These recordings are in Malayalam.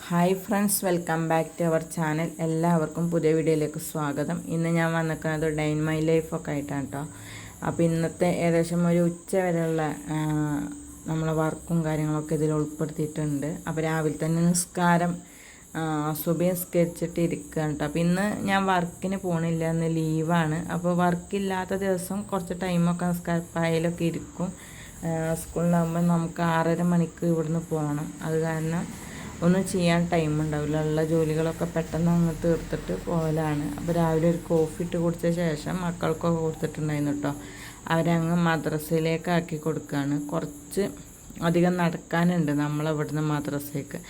Hi friends, welcome back to our channel. എല്ലാവർക്കും പുതിയ വീഡിയോയിലേക്ക് സ്വാഗതം. ഇന്ന് ഞാൻ വന്നിരിക്കുന്നത് ഡേ ഇൻ മൈ ലൈഫൊക്കെ ആയിട്ടാണ് കേട്ടോ. അപ്പോൾ ഇന്നത്തെ ഏകദേശം ഒരു ഉച്ച വരെയുള്ള നമ്മളെ വർക്കും കാര്യങ്ങളൊക്കെ ഇതിൽ ഉൾപ്പെടുത്തിയിട്ടുണ്ട്. അപ്പോൾ രാവിലെ തന്നെ നിസ്കാരം സുബഹി നിസ്കരിച്ചിട്ട് ഇരിക്കുകയാണ് കേട്ടോ. അപ്പോൾ ഇന്ന് ഞാൻ വർക്കിന് പോകണില്ല, ഇന്ന് ലീവാണ്. അപ്പോൾ വർക്കില്ലാത്ത ദിവസം കുറച്ച് ടൈമൊക്കെ നിസ്കാരപ്പായയിലൊക്കെ ഇരിക്കും. സ്കൂളിലാകുമ്പോൾ നമുക്ക് 6:30 മണിക്ക് ഇവിടുന്ന് പോകണം. അത് കാരണം ഒന്നും ചെയ്യാൻ ടൈം ഉണ്ടാവില്ല. ഉള്ള ജോലികളൊക്കെ പെട്ടെന്ന് അങ്ങ് തീർത്തിട്ട് പോകലാണ്. അപ്പോൾ രാവിലെ ഒരു കോഫി ഇട്ട് കുടിച്ച ശേഷം മക്കൾക്കൊക്കെ കൊടുത്തിട്ടുണ്ടായിരുന്നു കേട്ടോ. അവരങ്ങ് മദ്രസയിലേക്ക് ആക്കി കൊടുക്കുകയാണ്. കുറച്ച് അധികം നടക്കാനുണ്ട് നമ്മളിവിടുന്ന് മദ്രസയ്ക്ക്.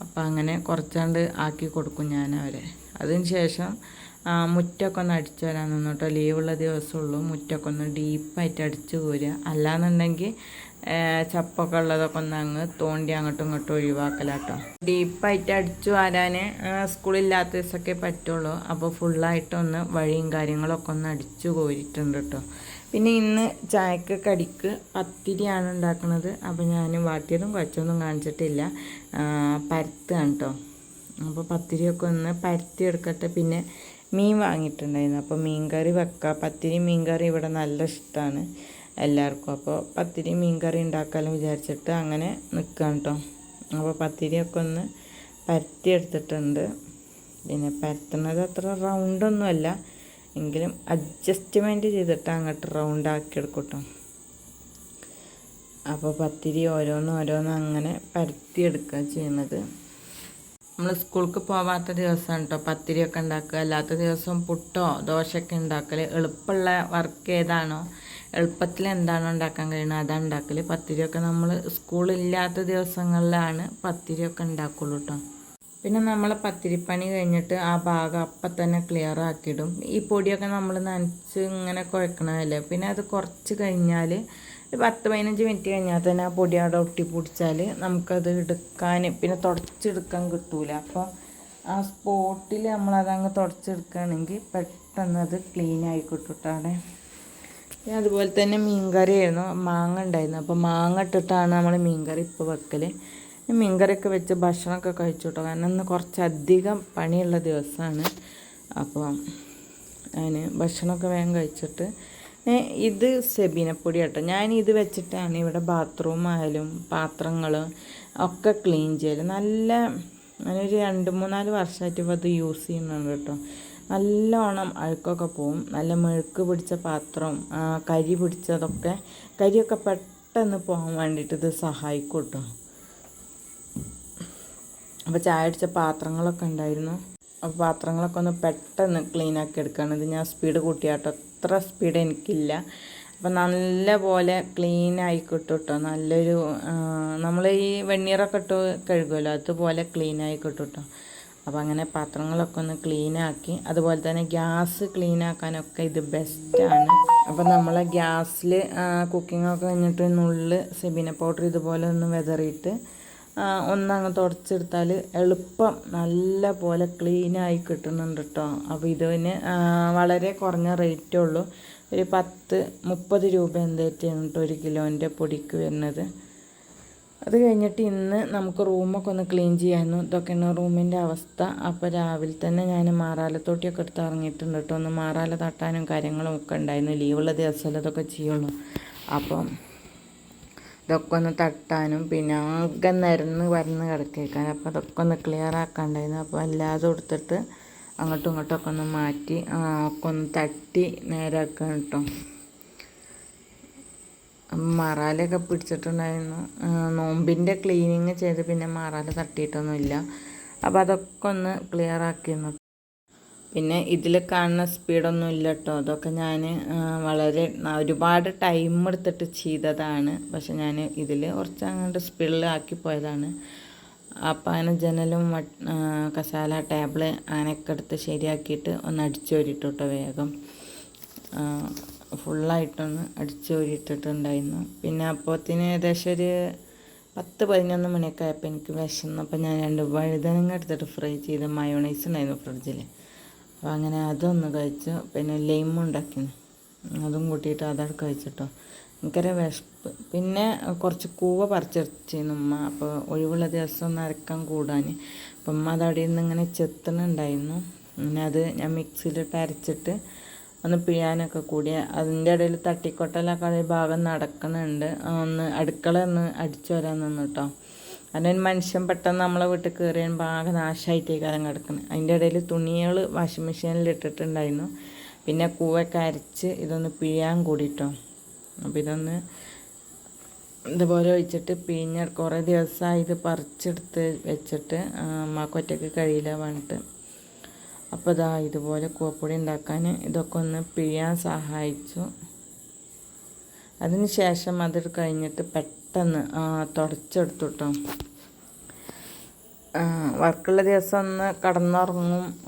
അപ്പോൾ അങ്ങനെ കുറച്ചാണ്ട് ആക്കി കൊടുക്കും ഞാൻ അവരെ. അതിന് ശേഷം മുറ്റമൊക്കെ ഒന്ന് അടിച്ചു വരാൻ നിന്നു കേട്ടോ. ലീവുള്ള ദിവസമുള്ളൂ. മുറ്റമൊക്കെ ഒന്ന് ഡീപ്പായിട്ട് അടിച്ചു പോരുക. അല്ലാന്നുണ്ടെങ്കിൽ ചപ്പൊക്കെ ഉള്ളതൊക്കെ ഒന്ന് അങ്ങ് തോണ്ടി അങ്ങോട്ടും ഇങ്ങോട്ടും ഒഴിവാക്കലാട്ടോ. ഡീപ്പായിട്ട് അടിച്ചു വരാൻ സ്കൂളില്ലാത്ത ദിവസമൊക്കെ പറ്റുള്ളൂ. അപ്പോൾ ഫുള്ളായിട്ടൊന്ന് വഴിയും കാര്യങ്ങളൊക്കെ ഒന്ന് അടിച്ചു കോരിയിട്ടുണ്ട് കേട്ടോ. പിന്നെ ഇന്ന് ചായക്ക് കടിക്ക് പത്തിരിയാണ് ഉണ്ടാക്കുന്നത്. അപ്പോൾ ഞാൻ വാട്ടിയതും കുഴച്ചൊന്നും കാണിച്ചിട്ടില്ല, പരത്തുകയാണ് കേട്ടോ. അപ്പോൾ പത്തിരിയൊക്കെ ഒന്ന് പരത്തി എടുക്കട്ടെ. പിന്നെ മീൻ വാങ്ങിയിട്ടുണ്ടായിരുന്നു. അപ്പോൾ മീൻ കറി വെക്കാം. പത്തിരി മീൻ കറി ഇവിടെ നല്ല ഇഷ്ടമാണ് എല്ലാവർക്കും. അപ്പോൾ പത്തിരി മീൻ കറി ഉണ്ടാക്കാമെന്ന് വിചാരിച്ചിട്ട് അങ്ങനെ നിൽക്കാം കേട്ടോ. അപ്പോൾ പത്തിരിയൊക്കെ ഒന്ന് പരത്തി എടുത്തിട്ടുണ്ട്. പിന്നെ പരത്തുന്നത് അത്ര റൗണ്ടൊന്നുമല്ല, എങ്കിലും അഡ്ജസ്റ്റ്മെൻറ്റ് ചെയ്തിട്ട് അങ്ങോട്ട് റൗണ്ടാക്കി എടുക്കും കേട്ടോ. അപ്പോൾ പത്തിരി ഓരോന്ന് അങ്ങനെ പരത്തിയെടുക്കുക ചെയ്യുന്നത്. നമ്മൾ സ്കൂൾക്ക് പോവാത്ത ദിവസമാണ് കേട്ടോ പത്തിരിയൊക്കെ ഉണ്ടാക്കുക. അല്ലാത്ത ദിവസം പുട്ടോ ദോശയൊക്കെ ഉണ്ടാക്കൽ. എളുപ്പമുള്ള വർക്ക് ഏതാണോ, എളുപ്പത്തിൽ എന്താണോ ഉണ്ടാക്കാൻ കഴിയുന്നത് അതാണ് ഉണ്ടാക്കൽ. പത്തിരിയൊക്കെ നമ്മൾ സ്കൂളില്ലാത്ത ദിവസങ്ങളിലാണ് പത്തിരിയൊക്കെ ഉണ്ടാക്കുള്ളൂ കേട്ടോ. പിന്നെ നമ്മൾ പത്തിരിപ്പണി കഴിഞ്ഞിട്ട് ആ ഭാഗം അപ്പം തന്നെ ക്ലിയർ ആക്കിയിടും. ഈ പൊടിയൊക്കെ നമ്മൾ നനച്ച് ഇങ്ങനെ കുഴക്കണമല്ലേ. പിന്നെ അത് കുറച്ച് കഴിഞ്ഞാൽ 10-15 മിനിറ്റ് കഴിഞ്ഞാൽ തന്നെ ആ പൊടി അവിടെ ഒട്ടിപ്പിടിച്ചാൽ നമുക്കത് എടുക്കാൻ പിന്നെ തുടച്ചെടുക്കാൻ കിട്ടൂല. അപ്പോൾ ആ സ്പോട്ടിൽ നമ്മളതങ്ങ് തുടച്ചെടുക്കുകയാണെങ്കിൽ പെട്ടെന്ന് അത് ക്ലീൻ ആയി കിട്ടും അവിടെ. പിന്നെ അതുപോലെ തന്നെ മീൻകറി ആയിരുന്നു, മാങ്ങ ഉണ്ടായിരുന്നു. അപ്പോൾ മാങ്ങ ഇട്ടിട്ടാണ് നമ്മൾ മീൻകറി ഇപ്പോൾ വെക്കൽ. മീൻകറിയൊക്കെ വെച്ച് ഭക്ഷണമൊക്കെ കഴിച്ചു കേട്ടോ. കാരണം ഇന്ന് കുറച്ചധികം പണിയുള്ള ദിവസമാണ്. അപ്പോൾ ഞാൻ ഭക്ഷണമൊക്കെ വേഗം കഴിച്ചിട്ട് ഇത് സെബീനപ്പൊടി കേട്ടോ. ഞാൻ ഇത് വെച്ചിട്ടാണ് ഇവിടെ ബാത്റൂം ആയാലും പാത്രങ്ങൾ ഒക്കെ ക്ലീൻ ചെയ്യൽ. നല്ല ഞാനൊരു 2-3-4 വർഷമായിട്ട് ഇപ്പോൾ അത് യൂസ് ചെയ്യുന്നുണ്ട് കേട്ടോ. നല്ലോണം അഴുക്കൊക്കെ പോവും. നല്ല മെഴുക്ക് പിടിച്ച പാത്രം, കരി പിടിച്ചതൊക്കെ, കരിയൊക്കെ പെട്ടെന്ന് പോകാൻ വേണ്ടിയിട്ട് ഇത് സഹായിക്കും കേട്ടോ. അപ്പോൾ ചായ അടിച്ച പാത്രങ്ങളൊക്കെ ഉണ്ടായിരുന്നു. അപ്പോൾ പാത്രങ്ങളൊക്കെ ഒന്ന് പെട്ടെന്ന് ക്ലീൻ ആക്കി എടുക്കുകയാണ്. ഇത് ഞാൻ സ്പീഡ് കൂട്ടിയാട്ടോ, അത്ര സ്പീഡ് എനിക്കില്ല. അപ്പോൾ നല്ല പോലെ ക്ലീൻ ആയി കിട്ടും കേട്ടോ. നല്ലൊരു നമ്മൾ ഈ വെണ്ണീറൊക്കെ ഇട്ട് കഴുകുമല്ലോ, അതുപോലെ ക്ലീൻ ആയി കിട്ടും കേട്ടോ. അപ്പോൾ അങ്ങനെ പാത്രങ്ങളൊക്കെ ഒന്ന് ക്ലീനാക്കി. അതുപോലെ തന്നെ ഗ്യാസ് ക്ലീൻ ആക്കാനൊക്കെ ഇത് ബെസ്റ്റാണ്. അപ്പോൾ നമ്മളെ ഗ്യാസിൽ കുക്കിങ്ങൊക്കെ കഴിഞ്ഞിട്ട് നുള്ളിൽ സെബീന പൗഡർ ഇതുപോലെ ഒന്ന് വെതറിയിട്ട് ഒന്നങ്ങ് തുടച്ചെടുത്താൽ എളുപ്പം നല്ല പോലെ ക്ലീനായി കിട്ടുന്നുണ്ട് കേട്ടോ. അപ്പോൾ ഇതിന് വളരെ കുറഞ്ഞ റേറ്റേ ഉള്ളൂ. ഒരു 10-30 രൂപ എന്തായിട്ടാണ് കേട്ടോ 1 കിലോൻ്റെ പൊടിക്ക് വരുന്നത്. അത് കഴിഞ്ഞിട്ട് ഇന്ന് നമുക്ക് റൂമൊക്കെ ഒന്ന് ക്ലീൻ ചെയ്യാമായിരുന്നു. ഇതൊക്കെയാണ് റൂമിൻ്റെ അവസ്ഥ. അപ്പോൾ രാവിലെ തന്നെ ഞാൻ മാറാലത്തോട്ടിയൊക്കെ എടുത്ത് ഇറങ്ങിയിട്ടുണ്ട് കേട്ടോ. ഒന്ന് മാറാല തട്ടാനും കാര്യങ്ങളും ഒക്കെ ഉണ്ടായിരുന്നു. ലീവുള്ള ദിവസമല്ല ഇതൊക്കെ ചെയ്യുള്ളൂ. അപ്പം ഇതൊക്കെ ഒന്ന് തട്ടാനും പിന്നെ ആകെ നിരന്ന് കിടക്കേക്കാൻ. അപ്പോൾ അതൊക്കെ ഒന്ന് ക്ലിയർ ആക്കാണ്ടായിരുന്നു. അപ്പോൾ എല്ലാതും കൊടുത്തിട്ട് അങ്ങോട്ടും ഇങ്ങോട്ടൊക്കെ ഒന്ന് മാറ്റി ഒക്കെ ഒന്ന് തട്ടി നേരാക്കാൻ കേട്ടോ. മറാലയൊക്കെ പിടിച്ചിട്ടുണ്ടായിരുന്നു. നോമ്പിൻ്റെ ക്ലീനിങ് ചെയ്ത് പിന്നെ മറാല തട്ടിയിട്ടൊന്നുമില്ല. അപ്പോൾ അതൊക്കെ ഒന്ന് ക്ലിയർ ആക്കിയിരുന്നു. പിന്നെ ഇതിൽ കാണുന്ന സ്പീഡൊന്നും ഇല്ല കേട്ടോ. അതൊക്കെ ഞാൻ ഒരുപാട് ടൈം എടുത്തിട്ട് ചെയ്തതാണ്. പക്ഷെ ഞാൻ ഇതിൽ കുറച്ച് അങ്ങോട്ട് സ്പീഡിലാക്കി പോയതാണ്. അപ്പം അങ്ങനെ ജനലും കസാല ടേബിള് അങ്ങനെയൊക്കെ എടുത്ത് ശരിയാക്കിയിട്ട് ഒന്ന് അടിച്ചു വരിട്ടു കേട്ടോ. വേഗം ഫുള്ളായിട്ടൊന്ന് അടിച്ചു വരിട്ടിട്ടുണ്ടായിരുന്നു. പിന്നെ അപ്പോഴത്തേന് ഏകദേശം ഒരു 10-11 മണിയൊക്കെ ആയപ്പോൾ എനിക്ക് വിശന്നപ്പോൾ ഞാൻ 2 വഴുതനങ്ങ എടുത്തിട്ട് ഫ്രൈ ചെയ്ത് മയോണൈസ് ഉണ്ടായിരുന്നു ഫ്രിഡ്ജിൽ. അപ്പോൾ അങ്ങനെ അതൊന്ന് കഴിച്ചു. പിന്നെ ലൈമും ഉണ്ടാക്കി, അതും കൂട്ടിയിട്ട് അതവിടെ കഴിച്ചിട്ടോ. ഭയങ്കര വിശപ്പ്. ബീഫ്. പിന്നെ കുറച്ച് കൂവ പറിച്ചെടുത്തിരുന്നു ഉമ്മ. അപ്പോൾ ഒഴിവുള്ള ദിവസം ഒന്ന് അരക്കാൻ കൂടാൻ. അപ്പം ഉമ്മ അതവിടെ നിന്ന് ഇങ്ങനെ ചെത്തണുണ്ടായിരുന്നു. പിന്നെ അത് ഞാൻ മിക്സിയിലിട്ട് അരച്ചിട്ട് ഒന്ന് പിഴിയാനൊക്കെ കൂടി. അതിൻ്റെ ഇടയിൽ തട്ടിക്കൊട്ടലൊക്കെ ഒരു ഭാഗം നടക്കുന്നുണ്ട്. അടുക്കള ഒന്ന് അടിച്ചു വരാൻ നിന്ന് കേട്ടോ. അതിനൊരു മനുഷ്യൻ പെട്ടെന്ന് നമ്മളെ വീട്ടിൽ കയറിയാൻ ഭാഗം നാശമായിട്ടേക്കാരം കിടക്കുന്നത്. അതിൻ്റെ ഇടയിൽ തുണികൾ വാഷിംഗ് മെഷീനിൽ ഇട്ടിട്ടുണ്ടായിരുന്നു. പിന്നെ കൂവൊക്കെ അരച്ച് ഇതൊന്ന് പിഴിയാൻ കൂടിയിട്ടോ. അപ്പോൾ ഇതൊന്ന് ഇതുപോലെ ഒഴിച്ചിട്ട് പിഴിഞ്ഞ് കുറേ ദിവസമായി ഇത് പറിച്ചെടുത്ത് വെച്ചിട്ട് അമ്മക്ക് ഒറ്റയ്ക്ക് കഴിയില്ല പറഞ്ഞിട്ട്. അപ്പോൾ ഇതാ ഇതുപോലെ കൂവപ്പൊടി ഉണ്ടാക്കാൻ ഇതൊക്കെ ഒന്ന് പിഴിയാൻ സഹായിച്ചു. അതിന് ശേഷം അത് കഴിഞ്ഞിട്ട് പെട്ടെന്ന് തുടച്ചെടുത്തു കേട്ടോ. വർക്കുള്ള ദിവസം ഒന്ന്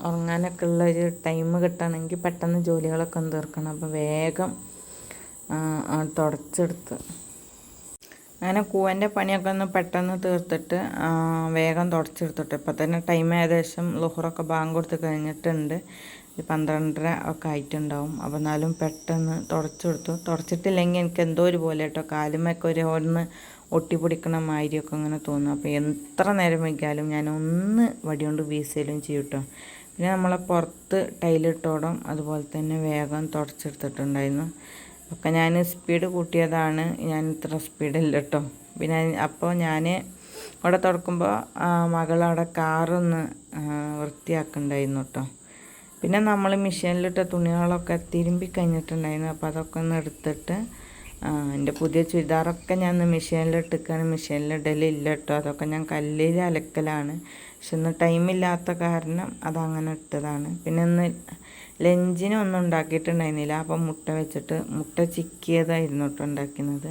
ഉറങ്ങാനൊക്കെ ഉള്ളൊരു ടൈം കിട്ടണമെങ്കിൽ പെട്ടെന്ന് ജോലികളൊക്കെ ഒന്ന് തീർക്കണം. അപ്പോൾ വേഗം തുടച്ചെടുത്ത് അങ്ങനെ കൂവൻ്റെ പണിയൊക്കെ ഒന്ന് പെട്ടെന്ന് തീർത്തിട്ട് വേഗം തുടച്ചെടുത്തിട്ട്. ഇപ്പം തന്നെ ടൈം ഏകദേശം ളുഹറൊക്കെ ബാങ്ക് കൊടുത്ത് കഴിഞ്ഞിട്ടുണ്ട്. 12:30 ഒക്കെ ആയിട്ടുണ്ടാവും. അപ്പോൾ എന്നാലും പെട്ടെന്ന് തുടച്ചെടുത്തു. തുടച്ചിട്ടില്ലെങ്കിൽ എനിക്ക് എന്തോ ഒരു പോലെ കേട്ടോ, കാലുമൊക്കെ ഒന്ന് ഒട്ടിപ്പിടിക്കണ മാതിരിയൊക്കെ അങ്ങനെ തോന്നും. അപ്പോൾ എത്ര നേരം വയ്ക്കാലും ഞാൻ ഒന്ന് വടി കൊണ്ട് വീസലും ചെയ്യും കേട്ടോ. പിന്നെ നമ്മളെ പുറത്ത് ടൈലിട്ടോടും അതുപോലെ തന്നെ വേഗം തുടച്ചെടുത്തിട്ടുണ്ടായിരുന്നു. ഒക്കെ ഞാൻ സ്പീഡ് കൂട്ടിയതാണ്, ഞാൻ ഇത്ര സ്പീഡില്ല കേട്ടോ. പിന്നെ അപ്പോൾ ഞാൻ അവിടെ തുറക്കുമ്പോൾ മകളവിടെ കാറൊന്ന് വൃത്തിയാക്കുന്നുണ്ടായിരുന്നു കേട്ടോ. പിന്നെ നമ്മൾ മെഷീനിലിട്ട തുണികളൊക്കെ തിരുമ്പി കഴിഞ്ഞിട്ടുണ്ടായിരുന്നു. അപ്പോൾ അതൊക്കെ ഒന്ന് എടുത്തിട്ട് എൻ്റെ പുതിയ ചുരിദാറൊക്കെ ഞാൻ മെഷീനിലിട്ടിരിക്കുകയാണ്. മെഷീനിലിടലില്ല കേട്ടോ. അതൊക്കെ ഞാൻ കല്ലിൽ അലക്കലാണ്. പക്ഷെ ഇന്ന് ടൈമില്ലാത്ത കാരണം അതങ്ങനെ ഇട്ടതാണ്. പിന്നെ ഇന്ന് ലഞ്ചിനൊന്നും ഉണ്ടാക്കിയിട്ടുണ്ടായിരുന്നില്ല. അപ്പം മുട്ട വെച്ചിട്ട് മുട്ട ചിക്കിയതായിരുന്നു കേട്ടോ ഉണ്ടാക്കുന്നത്.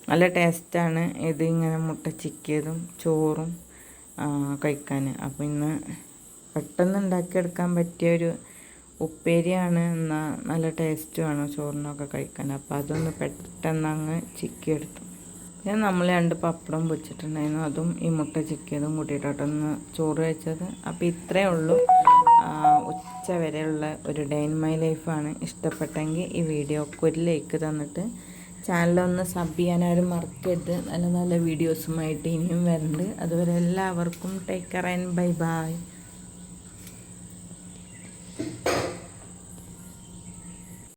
നല്ല ടേസ്റ്റാണ് ഇത് ഇങ്ങനെ മുട്ട ചിക്കിയതും ചോറും കഴിക്കാൻ. അപ്പോൾ ഇന്ന് പെട്ടെന്ന് ഉണ്ടാക്കിയെടുക്കാൻ പറ്റിയൊരു ഉപ്പേരിയാണ്. എന്നാൽ നല്ല ടേസ്റ്റുമാണ് ചോറിനൊക്കെ കഴിക്കാൻ. അപ്പോൾ അതൊന്ന് പെട്ടെന്ന് അങ്ങ് ചിക്കിയെടുത്തു. പിന്നെ നമ്മൾ 2 പപ്പടം പൊരിച്ചിട്ടുണ്ടായിരുന്നു. അതും ഈ മുട്ട ചിക്കിയതും കൂട്ടിയിട്ടൊന്ന് ചോറ് വെച്ചത്. അപ്പോൾ ഇത്രയേ ഉള്ളൂ. ഉച്ച വരെയുള്ള ഒരു ഡേ ഇൻ മൈ ലൈഫാണ്. ഇഷ്ടപ്പെട്ടെങ്കിൽ ഈ വീഡിയോക്ക് ഒരു ലൈക്ക് തന്നിട്ട് ചാനലൊന്ന് സബ് ചെയ്യാനാരും മറക്കരുത്. നല്ല നല്ല വീഡിയോസുമായിട്ട് ഇനിയും വരുന്നുണ്ട്. അതുവരെ എല്ലാവർക്കും take care and bye bye.